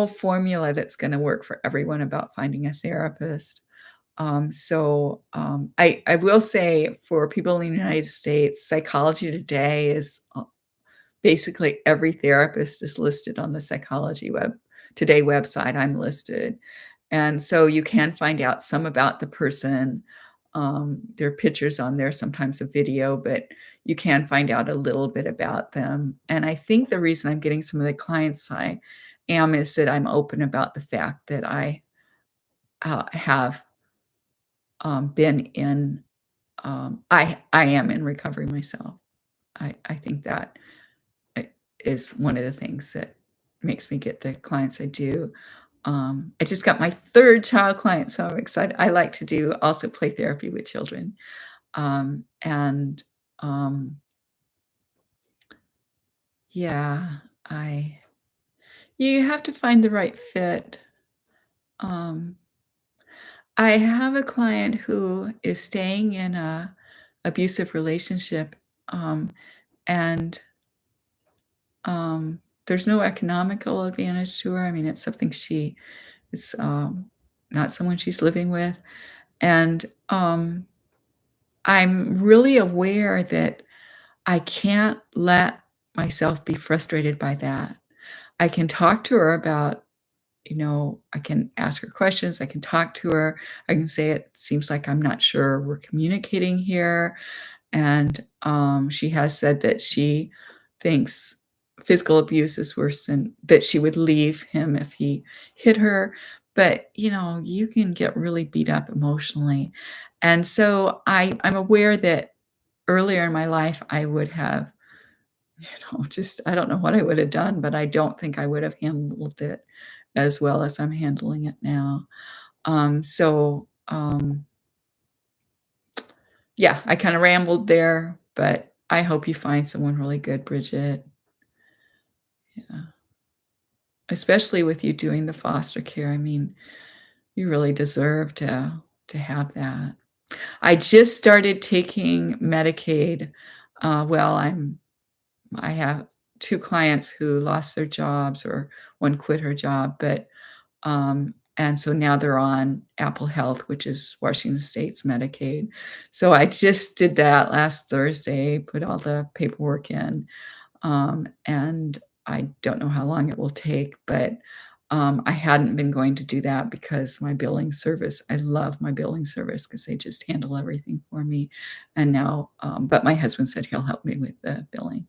formula that's going to work for everyone about finding a therapist. I will say for people in the United States, Psychology Today is basically every therapist is listed on the Psychology Today website. I'm listed. And so you can find out some about the person. There are pictures on there, sometimes a video, but you can find out a little bit about them. And I think the reason I'm getting some of the clients I am is that I'm open about the fact that I have been in, I am in recovery myself. I think that is one of the things that makes me get the clients I do. I just got my third child client, so I'm excited. I like to do also play therapy with children. And yeah, you have to find the right fit. Um, I have a client who is staying in a abusive relationship, and there's no economical advantage to her. I mean, it's something it's not someone she's living with. And I'm really aware that I can't let myself be frustrated by that. I can talk to her about, I can ask her questions. I can talk to her. I can say, it seems like I'm not sure we're communicating here. And she has said that she thinks physical abuse is worse and that she would leave him if he hit her. but, you can get really beat up emotionally. And so I'm aware that earlier in my life, I would have, just I don't know what I would have done, but I don't think I would have handled it as well as I'm handling it now. Yeah, I kinda rambled there, but I hope you find someone really good, Bridget. Yeah. Especially with you doing the foster care. I mean, you really deserve to have that. I just started taking Medicaid. Well, I have 2 clients who lost their jobs or one quit her job, but, and so now they're on Apple Health, which is Washington State's Medicaid. So I just did that last Thursday, put all the paperwork in, and I don't know how long it will take, but, I hadn't been going to do that because my billing service I love my billing service because they just handle everything for me, and now, but my husband said he'll help me with the billing.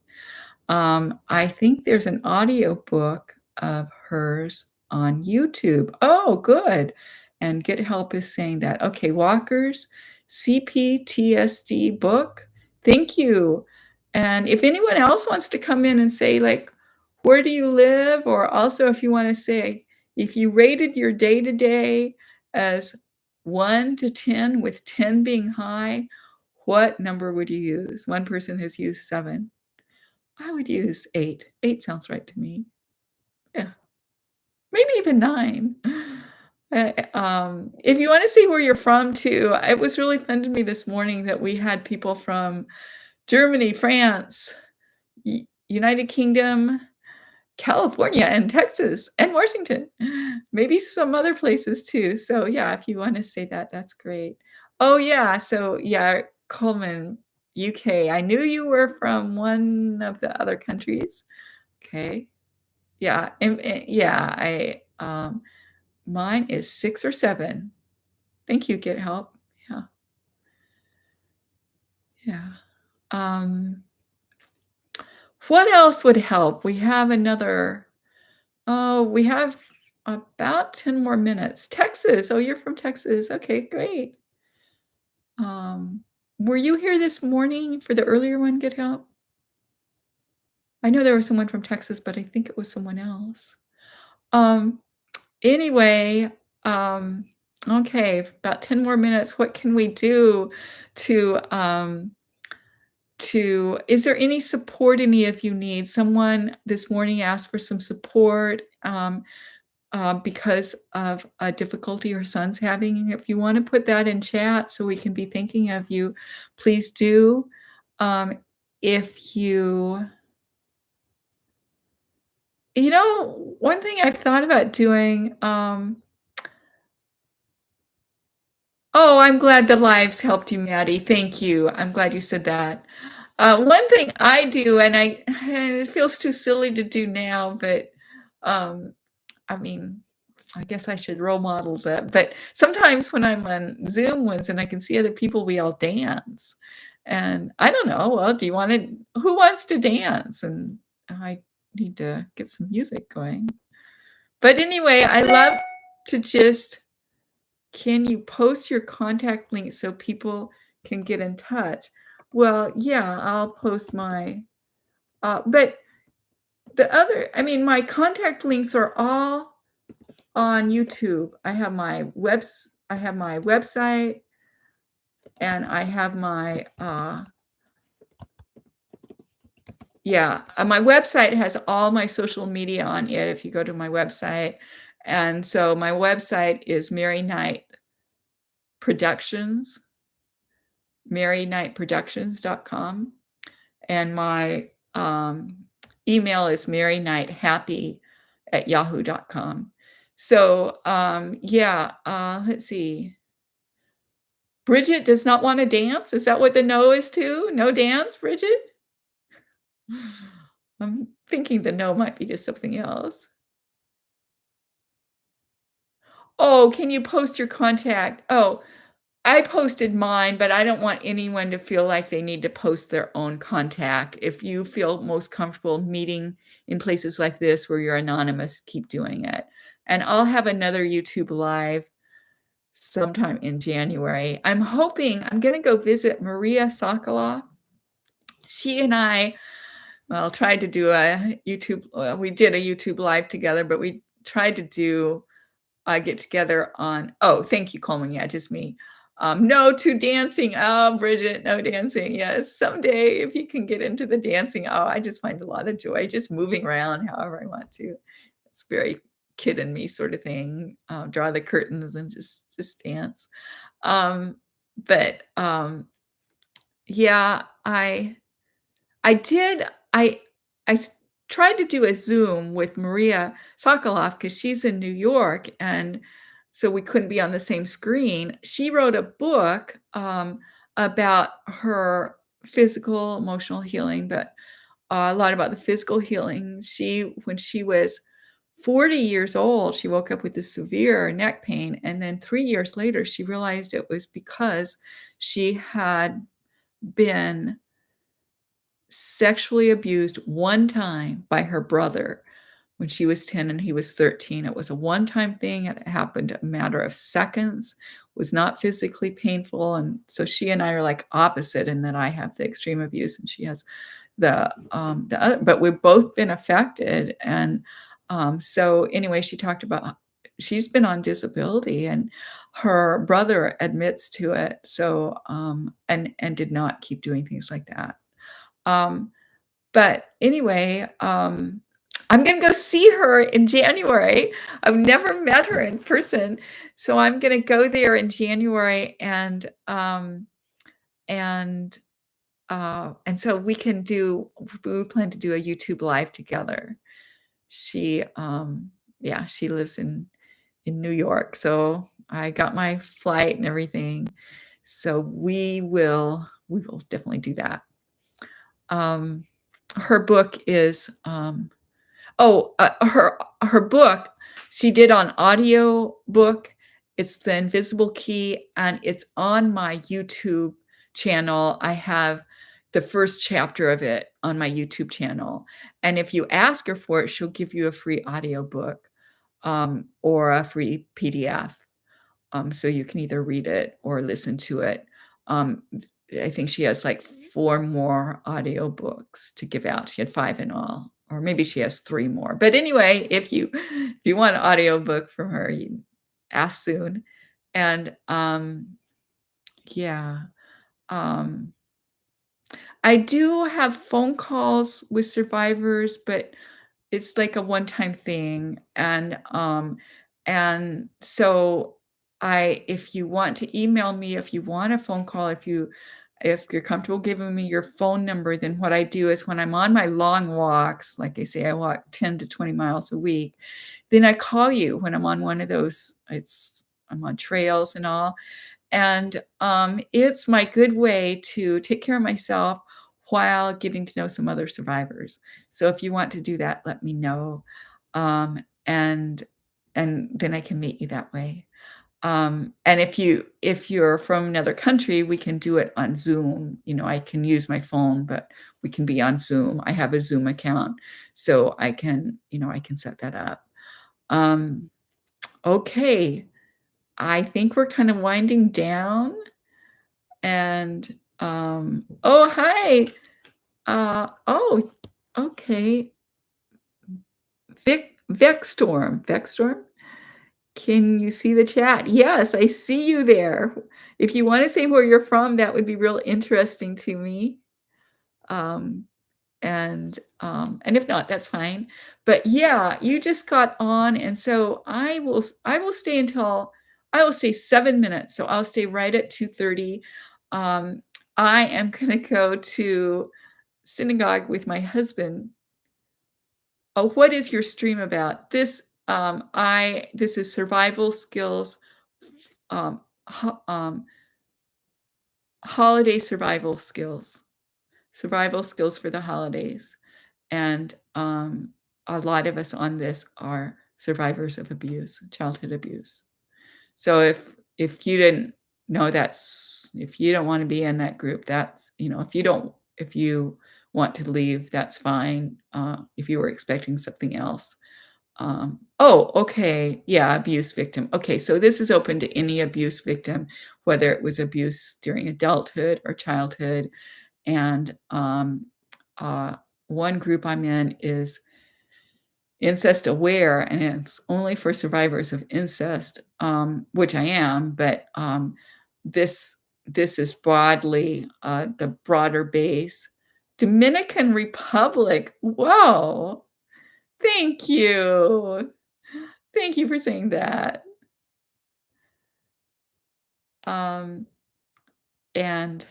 I think there's an audiobook of hers on YouTube. Oh, good. And Get Help is saying that. Okay, Walker's CPTSD book. Thank you. And if anyone else wants to come in and say, like, where do you live? Or also, if you want to say, if you rated your day to day as 1 to 10, with 10 being high, what number would you use? One person has used 7. I would use 8. 8 sounds right to me. Yeah, maybe even 9. If you wanna see where you're from too, it was really fun to me this morning that we had people from Germany, France, United Kingdom, California, and Texas, and Washington. Maybe some other places too. So, yeah, if you wanna say that, that's great. Oh, yeah, so, yeah, Coleman, UK. I knew you were from one of the other countries. Okay. Yeah, yeah, mine is 6 or 7. Thank you, Get Help. Yeah, yeah. Um, what else would help? We have about 10 more minutes. Texas, oh, you're from Texas. Okay, great. Um, were you here this morning for the earlier one, Get Help? I know there was someone from Texas, but I think it was someone else. Um, Anyway, okay, about 10 more minutes. What can we do to, is there any support in you if you need? Someone this morning asked for some support, because of a difficulty her son's having. If you wanna put that in chat so we can be thinking of you, please do. If one thing I've thought about doing, oh, I'm glad the lives helped you, Maddie. Thank you. I'm glad you said that. One thing I do, and it feels too silly to do now, but um, I mean, I guess I should role model that. But sometimes when I'm on Zoom ones and I can see other people, we all dance. And I don't know. Well, who wants to dance? And I need to get some music going. But anyway, I love to just can you post your contact link so people can get in touch? Well, yeah, I'll post but my contact links are all on YouTube. I have my website and I have my website has all my social media on it if you go to my website. And so my website is Mary Knight Productions, maryknightproductions.com. And my email is maryknighthappy@yahoo.com. So, yeah, let's see. Bridget does not want to dance. Is that what the no is too? No dance, Bridget? I'm thinking the no might be just something else. Oh, can you post your contact? Oh, I posted mine, but I don't want anyone to feel like they need to post their own contact. If you feel most comfortable meeting in places like this where you're anonymous, keep doing it. And I'll have another YouTube Live sometime in January. I'm gonna go visit Maria Sokoloff. She and I, well, tried to do a we did a YouTube Live together, but we tried to do get together on oh, thank you, Coleman. Yeah, just me. No to dancing. Oh, Bridget, no dancing. Yes, someday if you can get into the dancing. Oh, I just find a lot of joy just moving around however I want to. It's very kid in me sort of thing. Draw the curtains and just dance. Um, but yeah, I did I s tried to do a Zoom with Maria Sokoloff because she's in New York, and so we couldn't be on the same screen. She wrote a book, about her physical, emotional healing, but a lot about the physical healing. When she was 40 years old, she woke up with this severe neck pain, and then 3 years later, she realized it was because she had been sexually abused one time by her brother when she was 10 and he was 13. It was a one-time thing. It happened a matter of seconds, was not physically painful. And so she and I are like opposite in that I have the extreme abuse and she has the other, but we've both been affected. And so anyway, she talked about she's been on disability and her brother admits to it. So and did not keep doing things like that. Um, but anyway, I'm gonna go see her in January. I've never met her in person, so I'm gonna go there in January and and so we plan to do a YouTube Live together. She, yeah, she lives in New York, so I got my flight and everything. So we will definitely do that. Um, her book is, her book she did on audio book. It's The Invisible Key, and it's on my YouTube channel. I have the first chapter of it on my YouTube channel, and if you ask her for it, she'll give you a free audiobook, or a free PDF. So you can either read it or listen to it. Um, I think she has like 4 more audiobooks to give out. She had 5 in all, or maybe she has 3 more. But anyway, if you want an audiobook from her, you ask soon. And yeah, um, I do have phone calls with survivors, but it's like a one-time thing, and so I if you want to email me, if you want a phone call, if you're comfortable giving me your phone number, then what I do is when I'm on my long walks, like I say, I walk 10 to 20 miles a week, then I call you when I'm on one of those I'm on trails and all, and, it's my good way to take care of myself while getting to know some other survivors. So if you want to do that, let me know, um, and and then I can meet you that way. And if you're from another country, we can do it on Zoom. I can use my phone, but we can be on Zoom. I have a Zoom account, so I can set that up. Um, okay. I think we're kind of winding down and oh, hi. Oh, okay. Vexstorm. Can you see the chat? Yes, I see you there. If you want to say where you're from, that would be real interesting to me. Um, and if not, that's fine. But yeah, you just got on, and so I will stay 7 minutes. So I'll stay right at 2:30. Um, I am gonna go to synagogue with my husband. Oh, what is your stream about? This is survival skills, um, holiday survival skills for the holidays. And a lot of us on this are survivors of abuse, childhood abuse. So if you didn't no, that's if you don't wanna be in that group, that's if you want to leave, that's fine, if you were expecting something else. Oh, okay, yeah, abuse victim. Okay, so this is open to any abuse victim, whether it was abuse during adulthood or childhood, and, uh, one group I'm in is incest aware, and it's only for survivors of incest, which I am, but this this is broadly the broader base. Dominican Republic. Whoa! Thank you. Thank you for saying that. Um, and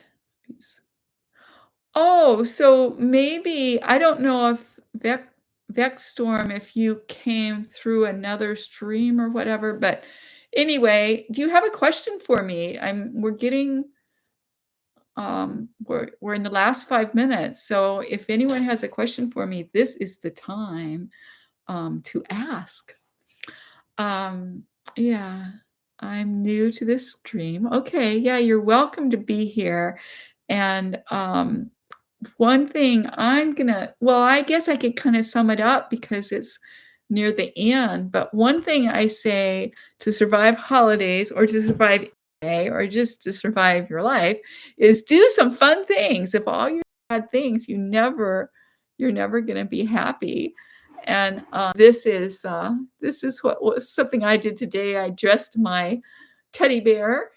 oh, so maybe I don't know if Vexstorm, if you came through another stream or whatever, but anyway, do you have a question for me? We're getting we're in the last 5 minutes. So if anyone has a question for me, this is the time to ask. Um, yeah, I'm new to this stream. Okay, yeah, you're welcome to be here. And one thing well, I guess I could kind of sum it up because it's near the end. But one thing I say to survive holidays or to survive day or just to survive your life is do some fun things. If all your bad things, you're never going to be happy. And this is what was something I did today. I dressed my teddy bear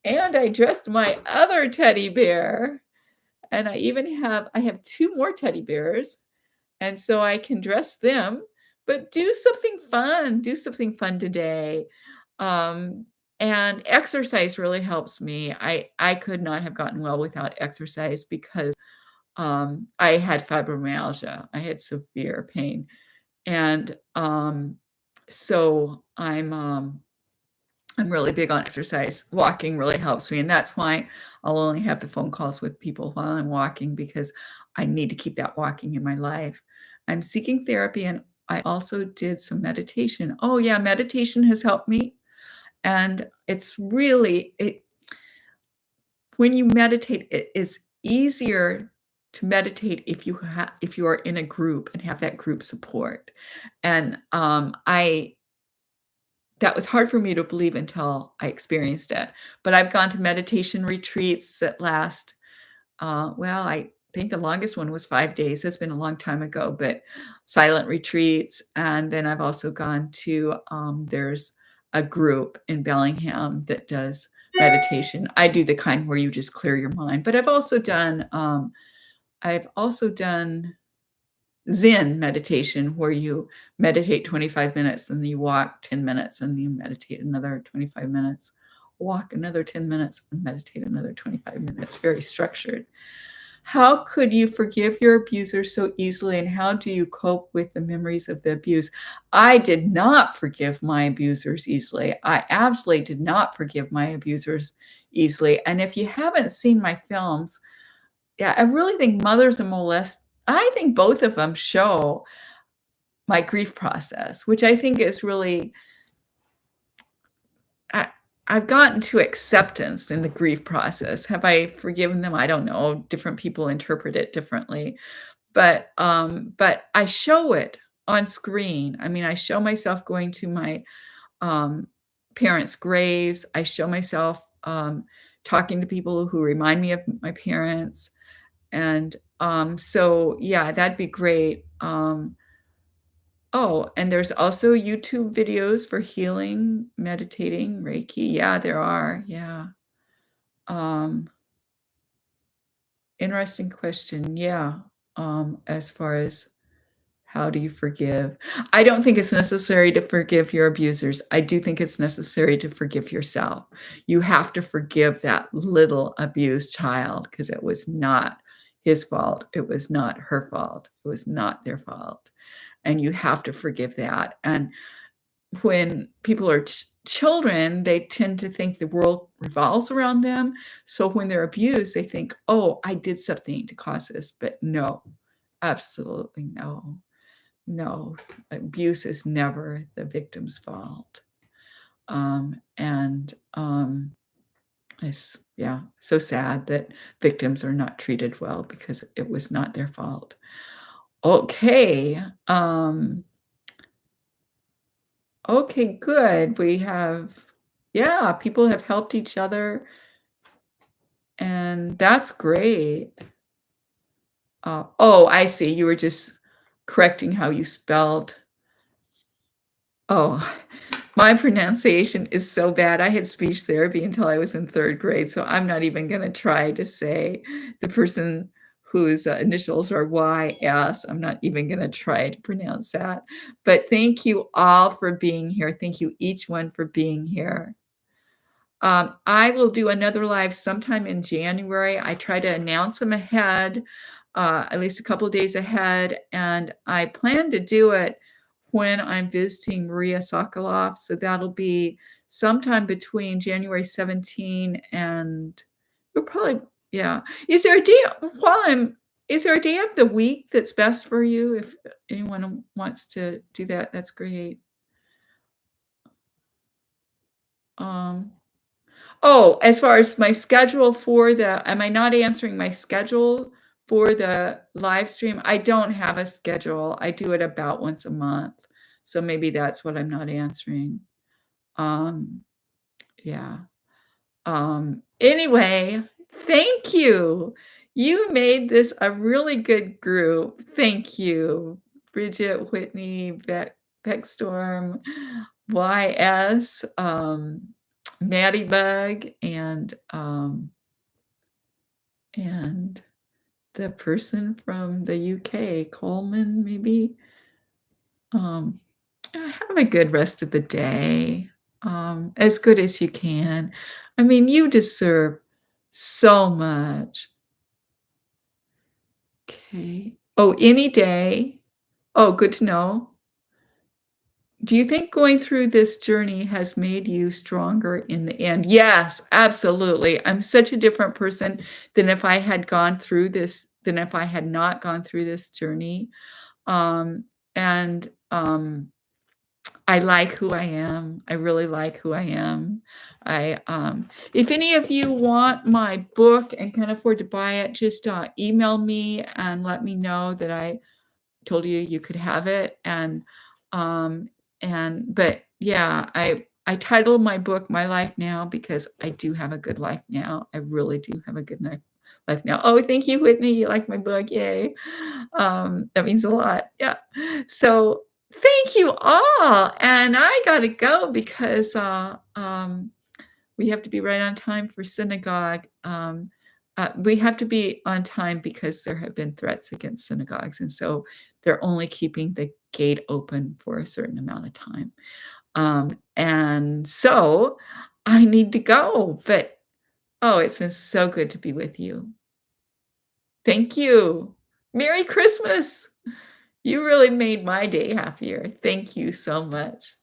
and I dressed my other teddy bear. And I have 2 more teddy bears, and so I can dress them, but do something fun today. Um, and exercise really helps me. I could not have gotten well without exercise because, I had fibromyalgia. I had severe pain, and, so I'm really big on exercise. Walking really helps me, and that's why I'll only have the phone calls with people while I'm walking because I need to keep that walking in my life. I'm seeking therapy, and I also did some meditation. Oh, yeah, meditation has helped me, and it's really it when you meditate, it is easier to meditate if you are in a group and have that group support. And, I that was hard for me to believe until I experienced it. But I've gone to meditation retreats that last, well, I think the longest one was 5 days. It's been a long time ago, but silent retreats. And then I've also gone to, there's a group in Bellingham that does meditation. I do the kind where you just clear your mind, but I've also done Zen meditation where you meditate 25 minutes and you walk 10 minutes and you meditate another 25 minutes, walk another 10 minutes and meditate another 25 minutes, very structured. How could you forgive your abuser so easily and how do you cope with the memories of the abuse? I did not forgive my abusers easily. I absolutely did not forgive my abusers easily. And if you haven't seen my films, yeah, I really think Mothers and Molest I think both of them show my grief process, which I think is really I I've gotten to acceptance in the grief process. Have I forgiven them? I don't know. Different people interpret it differently. But I show it on screen. I mean, I show myself going to my, um, parents' graves. I show myself, talking to people who remind me of my parents. And, so yeah, that'd be great. Oh, and there's also YouTube videos for healing, meditating, Reiki. Yeah, there are. Yeah. Um, Interesting question. Yeah. As far as how do you forgive? I don't think it's necessary to forgive your abusers. I do think it's necessary to forgive yourself. You have to forgive that little abused child because it was not his fault. It was not her fault. It was not their fault. And you have to forgive that. And when people are children, they tend to think the world revolves around them. So when they're abused, they think, oh, I did something to cause this. But no, absolutely no. No, abuse is never the victim's fault. And It's yeah, so sad that victims are not treated well because it was not their fault. Okay, okay, good. We have yeah, people have helped each other, and that's great. Oh, I see, you were just correcting how you spelled oh, my pronunciation is so bad. I had speech therapy until I was in 3rd grade, so I'm not even gonna try to say the person whose, initials are YS. I'm not even gonna try to pronounce that. But thank you all for being here. Thank you each one for being here. I will do another live sometime in January. I try to announce them ahead, at least a couple of days ahead, and I plan to do it when I'm visiting Maria Sokoloff. So that'll be sometime between January 17 and we'll probably, yeah. Is there a day while I'm is there a day of the week that's best for you? If anyone wants to do that, that's great. Um, Oh, as far as my schedule for the am I not answering my schedule for the live stream? I don't have a schedule. I do it about once a month. So maybe that's what I'm not answering. Um, yeah. Anyway, thank you. You made this a really good group. Thank you. Bridget, Whitney, Beckstorm, YS, Maddie Bug, and the person from the UK, Coleman, maybe. Um, have a good rest of the day, as good as you can. I mean, you deserve so much. Okay. Oh, any day. Oh, good to know. Do you think going through this journey has made you stronger in the end? Yes, absolutely. I'm such a different person than if I had gone through this than if I had not gone through this journey. Um, and, I like who I am. I really like who I am. If any of you want my book and can afford to buy it, just, email me and let me know that I told you you could have it, um, but yeah, I titled my book My Life Now because I do have a good life now. I really do have a good life now. Oh, thank you, Whitney. You like my book. Yay. That means a lot. Yeah. So thank you all. And I gotta go because we have to be right on time for synagogue. We have to be on time because there have been threats against synagogues, and so they're only keeping the gate open for a certain amount of time. And so I need to go, but oh, it's been so good to be with you. Thank you. Merry Christmas. You really made my day happier. Thank you so much.